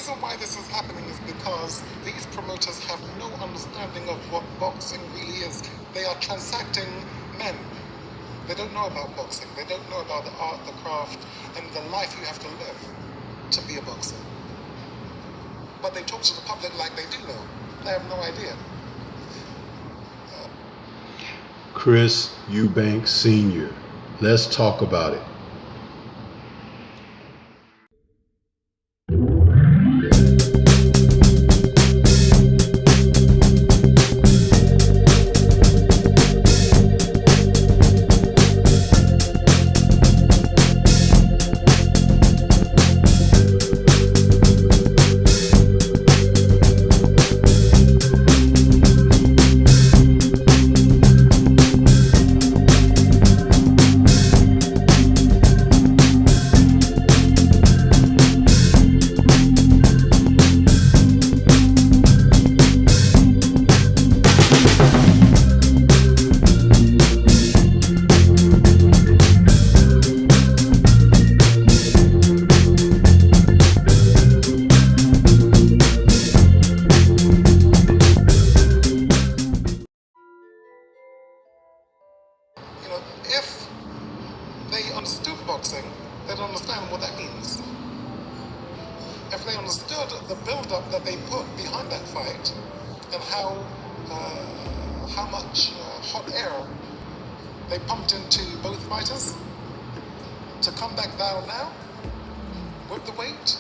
reason why this is happening is because these promoters have no understanding of what boxing really is. They are transacting men. They don't know about boxing. They don't know about the art, the craft, and the life you have to live to be a boxer. But they talk to the public like they do know. They have no idea. Chris Eubank Sr. Let's talk about it. If they understood boxing, they'd understand what that means. If they understood the build-up that they put behind that fight and how much hot air they pumped into both fighters to come back down now with the weight.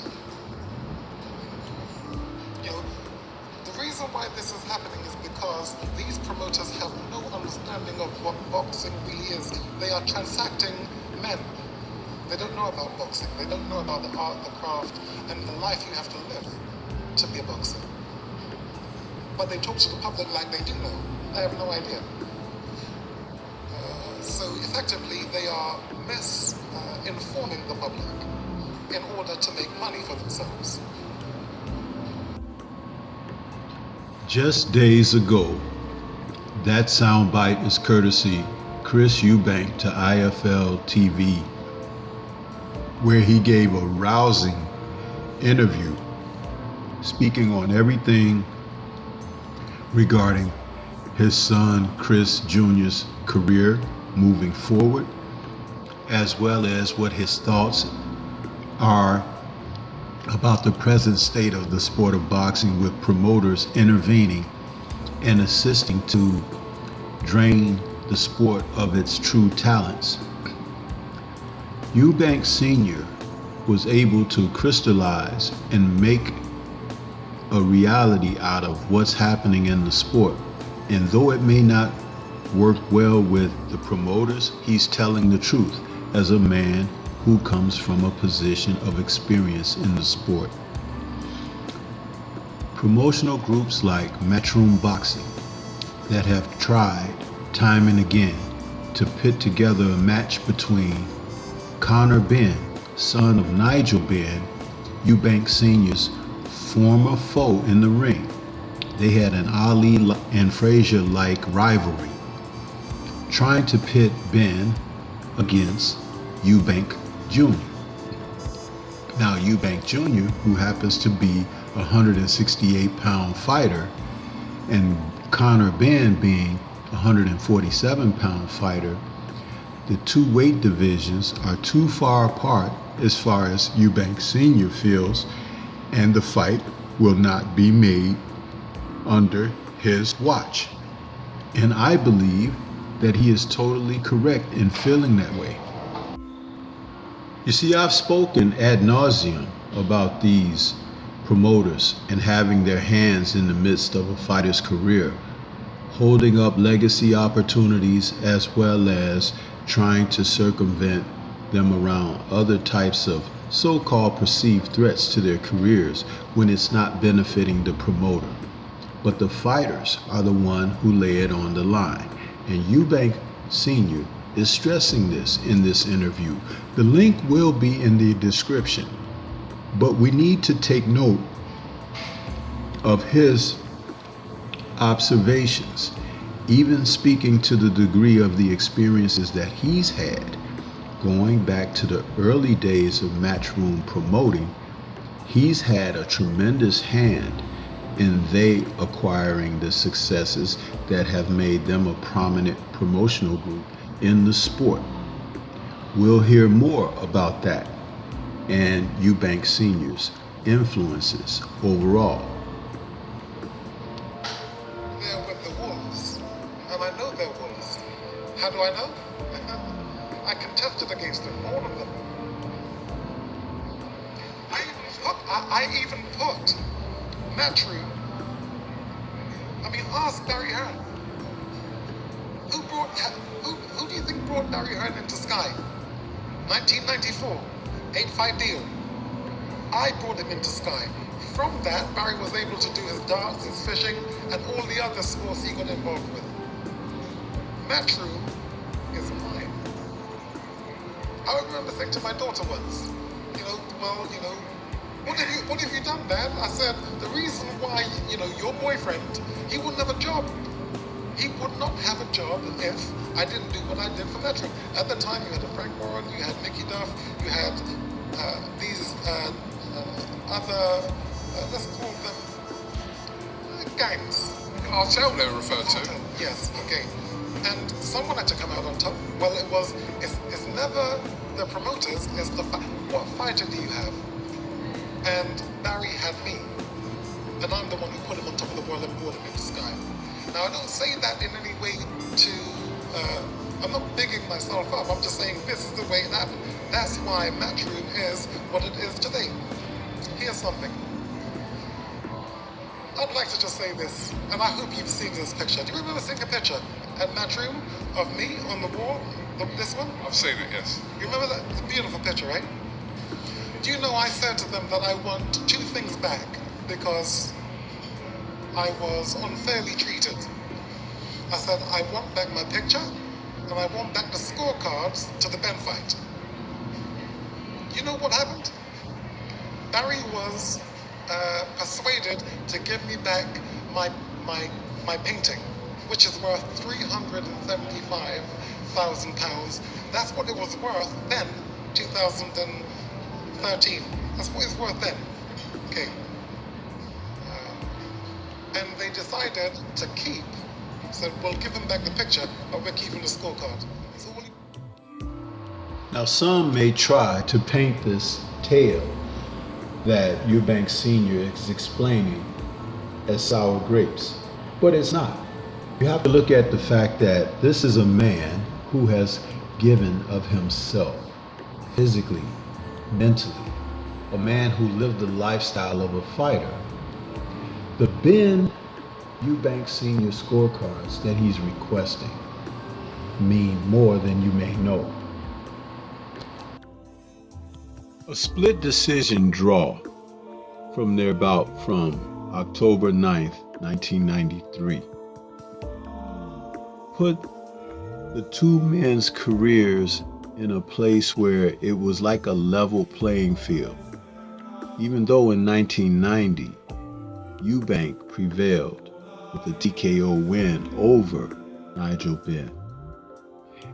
The reason why this is happening is because these promoters have no understanding of what boxing really is. They are transacting men. They don't know about boxing. They don't know about the art, the craft, and the life you have to live to be a boxer. But they talk to the public like they do know. They have no idea. So effectively, they are misinforming the public in order to make money for themselves. Just days ago, that soundbite is courtesy Chris Eubank to IFL TV, where he gave a rousing interview speaking on everything regarding his son Chris Jr.'s career moving forward, as well as what his thoughts are about the present state of the sport of boxing, with promoters intervening and assisting to drain the sport of its true talents. Eubank Sr. was able to crystallize and make a reality out of what's happening in the sport. And though it may not work well with the promoters, he's telling the truth as a man who comes from a position of experience in the sport. Promotional groups like Matchroom Boxing that have tried time and again to put together a match between Conor Benn, son of Nigel Benn, Eubank Sr.'s former foe in the ring. They had an Ali and Frazier-like rivalry, trying to pit Benn against Eubank Jr. Now, Eubank Jr., who happens to be a 168-pound fighter, and Conor Benn being a 147-pound fighter, the two weight divisions are too far apart as far as Eubank Sr. feels, and the fight will not be made under his watch. And I believe that he is totally correct in feeling that way. You see, I've spoken ad nauseum about these promoters and having their hands in the midst of a fighter's career, holding up legacy opportunities as well as trying to circumvent them around other types of so-called perceived threats to their careers when it's not benefiting the promoter. But the fighters are the one who lay it on the line. And Eubank Sr. is stressing this in this interview. The link will be in the description, but we need to take note of his observations, even speaking to the degree of the experiences that he's had going back to the early days of Matchroom promoting He's had a tremendous hand in they acquiring the successes that have made them a prominent promotional group in the sport. We'll hear more about that and Eubank Senior's influences overall. They're with the wolves, and I know they're wolves. How do I know? I contested against them, all of them. I even put Matchroom. I mean, ask Barry Hearn. Who do you think brought Barry Hearn into Sky? 1994, 8-5 deal. I brought him into Sky. From that, Barry was able to do his darts, his fishing, and all the other sports he got involved with. Matchroom is mine. I remember saying to my daughter once, what have you done, Dad? I said, the reason why, your boyfriend, he wouldn't have a job. He would not have a job if I didn't do what I did for Metro. At the time, you had a Frank Warren, you had Mickey Duff, you had these other, let's call them gangs. Cartel, they were referred to. Yes, okay. And someone had to come out on top. Well, it's never the promoters, it's what fighter do you have? And Barry had me. And I'm the one who put him on top of the world and brought him into Sky. Now, I don't say that in any way to, I'm not bigging myself up. I'm just saying this is the way it happened. That's why Matchroom is what it is today. Here's something. I'd like to just say this, and I hope you've seen this picture. Do you remember seeing a picture at Matchroom of me on the wall? This one? I've seen it, yes. You remember that? It's a beautiful picture, right? Do you know I said to them that I want 2 things back because I was unfairly treated. I said, I want back my picture and I want back the scorecards to the Ben fight. You know what happened? Barry was persuaded to give me back my painting, which is worth £375,000. That's what it was worth then, 2013. That's what it's worth then. Okay. And they decided to keep. So we'll give them back the picture, but we're keeping the scorecard. Now, some may try to paint this tale that Eubank Sr. is explaining as sour grapes, but it's not. You have to look at the fact that this is a man who has given of himself, physically, mentally, a man who lived the lifestyle of a fighter. The Ben Eubank Sr. scorecards that he's requesting mean more than you may know. A split decision draw from their bout from October 9th, 1993 put the 2 men's careers in a place where it was like a level playing field. Even though in 1990, Eubank prevailed with a TKO win over Nigel Benn.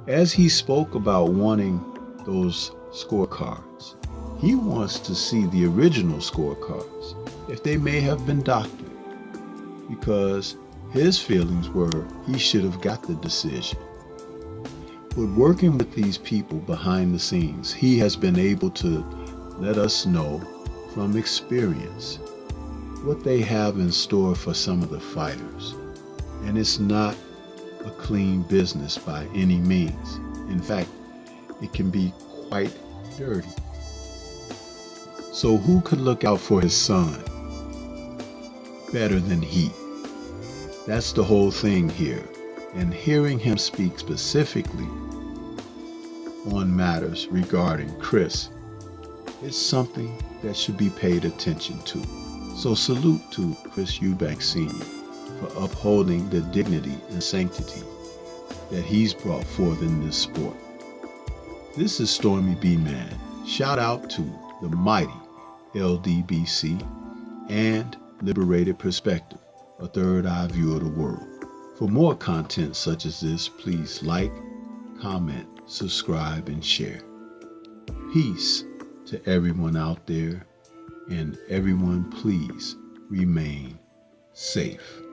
As he spoke about wanting those scorecards, he wants to see the original scorecards, if they may have been doctored, because his feelings were he should have got the decision. But working with these people behind the scenes, he has been able to let us know from experience what they have in store for some of the fighters. And it's not a clean business by any means. In fact, it can be quite dirty. So who could look out for his son better than he? That's the whole thing here. And hearing him speak specifically on matters regarding Chris is something that should be paid attention to. So salute to Chris Eubank Sr. for upholding the dignity and sanctity that he's brought forth in this sport. This is Stormy B. Man. Shout out to the mighty LDBC and Liberated Perspective, a third eye view of the world. For more content such as this, please like, comment, subscribe, and share. Peace to everyone out there and everyone please remain safe.